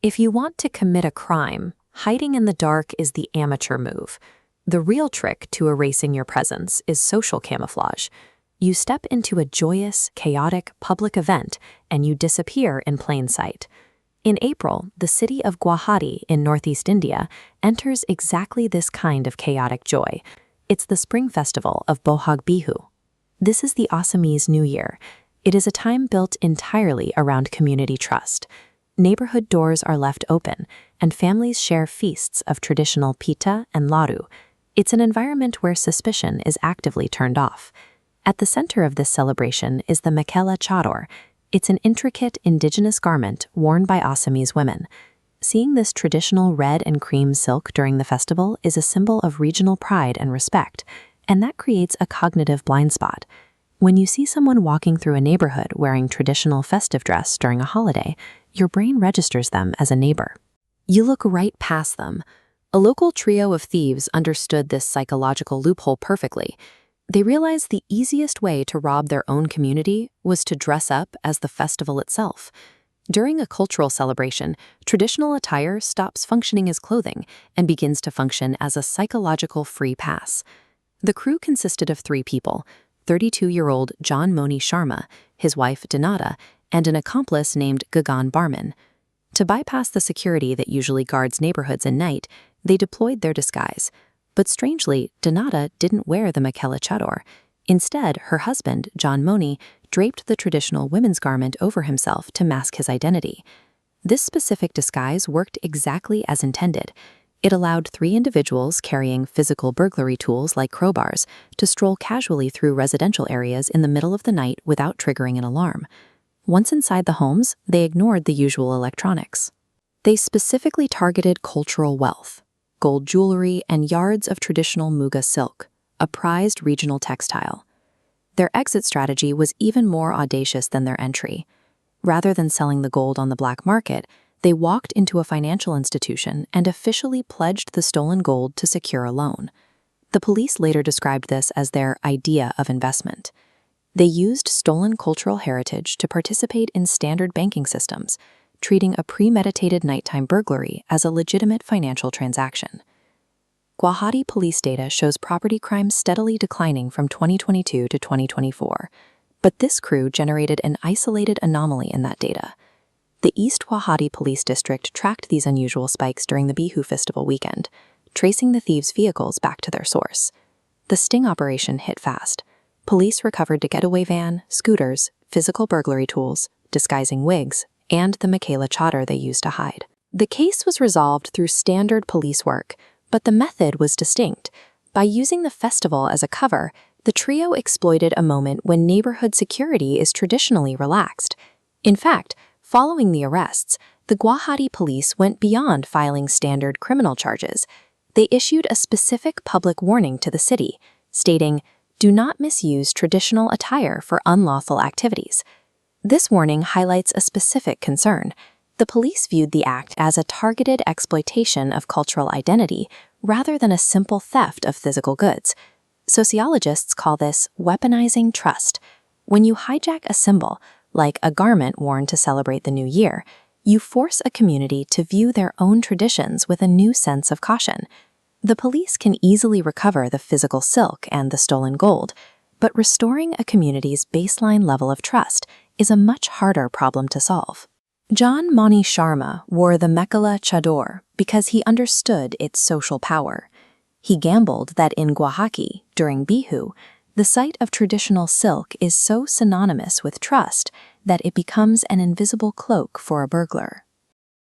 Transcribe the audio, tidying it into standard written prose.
If you want to commit a crime, hiding in the dark is the amateur move. The real trick to erasing your presence is social camouflage. You step into a joyous, chaotic public event and you disappear in plain sight. In April, the city of Guwahati in northeast India enters exactly this kind of chaotic joy. It's the spring festival of Bohag Bihu. This is the Assamese New Year. It is a time built entirely around community trust. Neighborhood doors are left open, and families share feasts of traditional pita and laru. It's an environment where suspicion is actively turned off. At the center of this celebration is the Mekhela Chador. It's an intricate indigenous garment worn by Assamese women. Seeing this traditional red and cream silk during the festival is a symbol of regional pride and respect, and that creates a cognitive blind spot. When you see someone walking through a neighborhood wearing traditional festive dress during a holiday, your brain registers them as a neighbor. You look right past them. A local trio of thieves understood this psychological loophole perfectly. They realized the easiest way to rob their own community was to dress up as the festival itself. During a cultural celebration, traditional attire stops functioning as clothing and begins to function as a psychological free pass. The crew consisted of 3 people: 32-year-old John Moni Sharma, his wife Dinata, and an accomplice named Gagan Barman. To bypass the security that usually guards neighborhoods at night, they deployed their disguise. But strangely, Dinata didn't wear the Mekhela Chador. Instead, her husband, John Moni, draped the traditional women's garment over himself to mask his identity. This specific disguise worked exactly as intended. It allowed 3 individuals carrying physical burglary tools like crowbars to stroll casually through residential areas in the middle of the night without triggering an alarm. Once inside the homes, they ignored the usual electronics. They specifically targeted cultural wealth: gold jewelry and yards of traditional Muga silk, a prized regional textile. Their exit strategy was even more audacious than their entry. Rather than selling the gold on the black market, they walked into a financial institution and officially pledged the stolen gold to secure a loan. The police later described this as their idea of investment. They used stolen cultural heritage to participate in standard banking systems, treating a premeditated nighttime burglary as a legitimate financial transaction. Guwahati police data shows property crime steadily declining from 2022 to 2024, but this crew generated an isolated anomaly in that data. The East Guwahati Police District tracked these unusual spikes during the Bihu Festival weekend, tracing the thieves' vehicles back to their source. The sting operation hit fast. Police recovered a getaway van, scooters, physical burglary tools, disguising wigs, and the Mekhela Chador they used to hide. The case was resolved through standard police work, but the method was distinct. By using the festival as a cover, the trio exploited a moment when neighborhood security is traditionally relaxed. In fact, following the arrests, the Guwahati police went beyond filing standard criminal charges. They issued a specific public warning to the city, stating, "Do not misuse traditional attire for unlawful activities." This warning highlights a specific concern. The police viewed the act as a targeted exploitation of cultural identity rather than a simple theft of physical goods. Sociologists call this weaponizing trust. When you hijack a symbol, like a garment worn to celebrate the new year, you force a community to view their own traditions with a new sense of caution. The police can easily recover the physical silk and the stolen gold, but restoring a community's baseline level of trust is a much harder problem to solve. John Moni Sharma wore the Mekhela Chador because he understood its social power. He gambled that in Guwahati, during Bihu, the sight of traditional silk is so synonymous with trust that it becomes an invisible cloak for a burglar.